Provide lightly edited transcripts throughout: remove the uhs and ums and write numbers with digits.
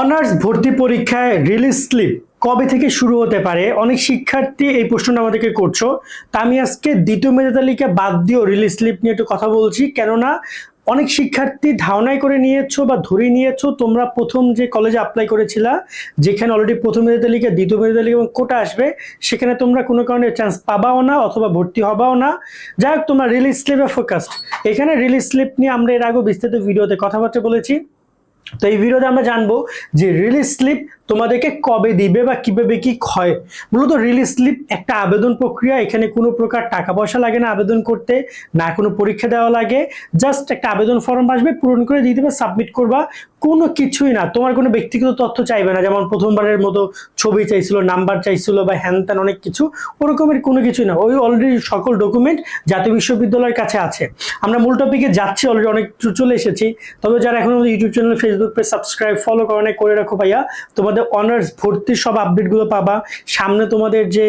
Honours ভর্তি পরীক্ষায় release slip কবে থেকে শুরু হতে পারে? অনেক শিক্ষার্থী এই প্রশ্নটা আমাদেরকে করছো। তা আমি আজকে দ্বিতীয় মেধা তালিকা বাদ দিয়েও রিলিজ স্লিপ নিয়ে একটু কথা বলছি, কেননা অনেক শিক্ষার্থী ধারণাই করে নিয়েছো বা ধরে নিয়েছো তোমরা প্রথম যে কলেজে অ্যাপ্লাই করেছিলা, যেখানে অলরেডি প্রথম মেধা তালিকা, দ্বিতীয় মেধা তালিকা এবং কোটা আসবে, সেখানে তোমরা কোনো কারণে চান্স পাবাও না অথবা ভর্তি হবাও না। যাই হোক, তোমরা রিলিজ স্লিপে ফোকাসড। এখানে রিলিজ স্লিপ নিয়ে আমরা এর আগেও বিস্তারিত ভিডিওতে কথাবার্তা বলেছি। তো এই ভিডিওতে আমরা জানবো যে রিলিজ স্লিপ তোমাদেরকে কবে দিবে বা কিভাবে কি হয়। মূলত রিলিজ স্লিপ একটা আবেদন প্রক্রিয়া, এখানে কোনো প্রকার টাকা পয়সা লাগে না আবেদন করতে, না কোনো পরীক্ষা দেওয়া লাগে। জাস্ট একটা আবেদন ফর্ম আসবে, পূরণ করে দিয়ে দেবে, সাবমিট করবা, কোনো কিছুই না। তোমার কোনো ব্যক্তিগত তথ্য চাইবে না, যেমন প্রথমবারের মতো ছবি চাইছিল, নাম্বার চাইছিল বা হ্যান ত্যান অনেক কিছু, ওরকমের কোনো কিছুই না। ওই অলরেডি সকল ডকুমেন্ট জাতীয় বিশ্ববিদ্যালয়ের কাছে আছে। আমরা মূল টপিকে যাচ্ছি, অলরেডি অনেক চলে এসেছি। তবে যারা এখন আমাদের YouTube channel, Facebook page subscribe, follow করে রাখো ভাইয়া, তোমাদের অনার্স ভর্তির সব আপডেটগুলো পাবা। সামনে তোমাদের যে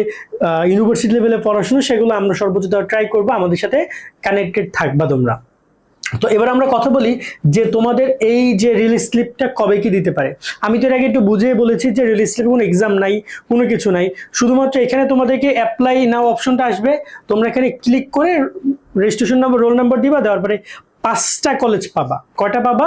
ইউনিভার্সিটি লেভেলে পড়াশোনা, সেগুলো আমরা সর্বোচ্চ দেওয়ার ট্রাই করবো। আমাদের সাথে কানেক্টেড থাকবা তোমরা। তো এবার আমরা কথা বলি যে তোমাদের এই যে রিলিজ স্লিপটা কবে কি দিতে পারে। আমি তো এর আগে একটু বুঝিয়ে বলেছি যে রিলিজ স্লিপে কোনো এক্সাম নাই, কোনো কিছু নাই, শুধুমাত্র এখানে তোমাদেরকে অ্যাপ্লাই নাও অপশনটা আসবে। তোমরা এখানে ক্লিক করে রেজিস্ট্রেশন নাম্বার, রোল নাম্বার দিবা, দেওয়ার পরে 5টা কলেজ পাবা। কয়টা পাবা?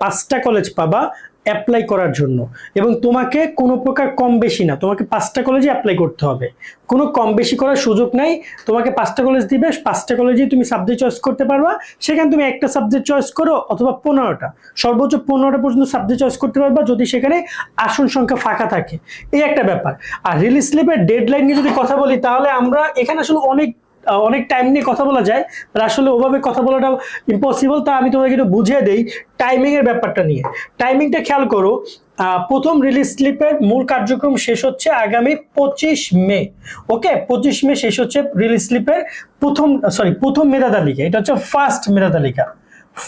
5টা কলেজ পাবা অ্যাপ্লাই করার জন্য। এবং তোমাকে কোনো প্রকার কম বেশি না, তোমাকে 5টা কলেজে অ্যাপ্লাই করতে হবে, কোনো কম বেশি করার সুযোগ নাই। তোমাকে 5টা কলেজ দিবে, 5টা কলেজেই তুমি সাবজেক্ট চয়েস করতে পারবা। সেখানে তুমি একটা সাবজেক্ট চয়েস করো অথবা 15টা, সর্বোচ্চ 15টা পর্যন্ত সাবজেক্ট চয়েস করতে পারবা, যদি সেখানে আসন সংখ্যা ফাঁকা থাকে। এই একটা ব্যাপার। আর রিলিজ স্লিপের ডেডলাইন নিয়ে যদি কথা বলি, তাহলে আমরা এখানে আসলে অনেক টাইম নিয়ে কথা বলা যায়, আর আসলে ওভাবে কথা বলাটা ইম্পসিবল। তা আমি তোমাকে একটু বুঝিয়ে দেই টাইমিং এর ব্যাপারটা নিয়ে। টাইমিংটা খেয়াল করো। প্রথম রিলিজ স্লিপের মূল কার্যক্রম শেষ হচ্ছে আগামী 25 মে। ওকে, 25 মে শেষ হচ্ছে রিলিজ স্লিপের প্রথম মেধা তালিকা। এটা হচ্ছে ফার্স্ট মেধা তালিকা,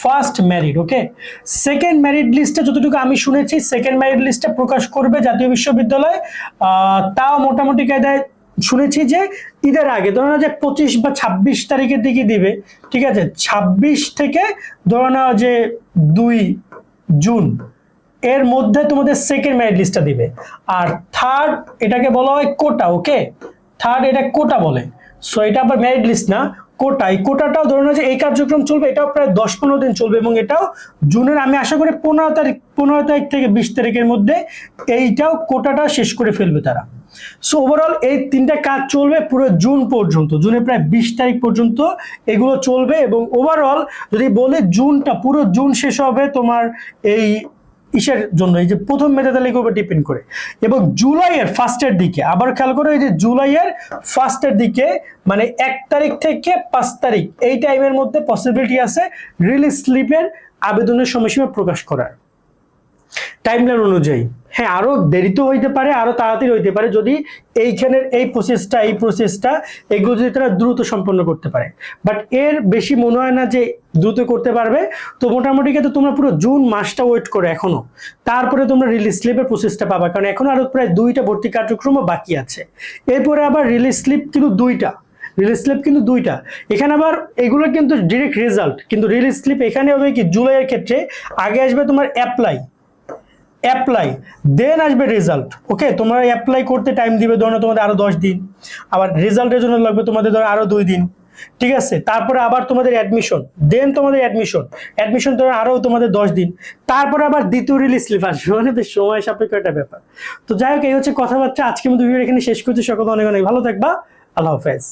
ফার্স্ট মেরিট। ওকে, সেকেন্ড মেরিট লিস্টে যতটুকু আমি শুনেছি, সেকেন্ড মেরিট লিস্টে প্রকাশ করবে জাতীয় বিশ্ববিদ্যালয়। তাও মোটামুটি কায়দায় শুনেছি যে ঈদের আগে, ধরো না যে 25 বা 26 তারিখের দিকে দিবে। ঠিক আছে, 26 থেকে ধরো না যে 2 জুন এর মধ্যে তোমাদের সেকেন্ড মেরিট লিস্টটা দিবে। আর থার্ড, এটাকে বলা হয় কোটা। ওকে, থার্ড এটা কোটা বলে। সো এটা আবার মেরিট লিস্ট না, কোটা। এই কোটাটাও ধরো না যে এই কার্যক্রম চলবে, এটাও প্রায় 10-15 দিন চলবে, এবং এটাও জুনের, আমি আশা করি 15 তারিখ থেকে 20 তারিখের মধ্যে এইটাও কোটাটা শেষ করে ফেলবে তারা। সো ওভারঅল এই 3টা কাজ চলবে পুরো জুন পর্যন্ত, জুনের প্রায় 20 তারিখ পর্যন্ত এগুলো চলবে। এবং ওভারঅল যদি বলে জুনটা, পুরো জুন শেষ হবে তোমার এই ইসের জন্য, এই যে প্রথম মেধা তালিকার উপর ডিপেন্ড করে। এবং জুলাইয়ের ফার্স্টের দিকে, আবার খেয়াল করো, এই যে জুলাইয়ের ফার্স্টের দিকে, মানে 1 তারিখ থেকে 5 তারিখ, এই টাইমের মধ্যে পসিবিলিটি আছে রিলিজ স্লিপের আবেদনের সময়সীমা প্রকাশ করার টাইমলাইন অনুযায়ী। হ্যাঁ, আরো দেরিতে হইতে পারে, আরো তাড়াতাড়ি হইতে পারে, যদি এইখানের এই প্রসেসটা এগুলো যদি তারা দ্রুত সম্পন্ন করতে পারে। বাট এর বেশি মনে হয় না যে দ্রুত করতে পারবে। তো মোটামুটি কিন্তু তোমরা পুরো জুন মাসটা ওয়েট করো এখনো, তারপরে তোমরা রিলিজ স্লিপের প্রসেসটা পাবা, কারণ এখনো আরো প্রায় 2টা ভর্তি কার্যক্রমও বাকি আছে। এরপরে আবার রিলিজ স্লিপ কিন্তু 2টা, এখানে আবার এগুলো কিন্তু ডিরেক্ট রেজাল্ট। কিন্তু রিলিজ স্লিপ এখানে হবে কি, জুলাইয়ের ক্ষেত্রে আগে আসবে তোমার অ্যাপ্লাই, দেন আসবে রেজাল্ট। ওকে, তোমরা অ্যাপ্লাই করতে টাইম দিবে ধরো তোমাদের আরো 10 দিন, আবার রেজাল্টের জন্য লাগবে তোমাদের ধরো আরো 2 দিন। ঠিক আছে, তারপরে আবার তোমাদের অ্যাডমিশন, দেন তোমাদের অ্যাডমিশন ধরো আরো তোমাদের 10 দিন, তারপরে আবার দ্বিতীয় রিলিজ স্লিপ আসবে। মানে বেশ সময় সাপেক্ষ একটা ব্যাপার। তো যাই হোক, এই হচ্ছে কথাবার্তা। আজকের মতো ভিডিও এখানে শেষ করছি। সকলে অনেক অনেক ভালো থাকবা। আল্লাহ হাফেজ।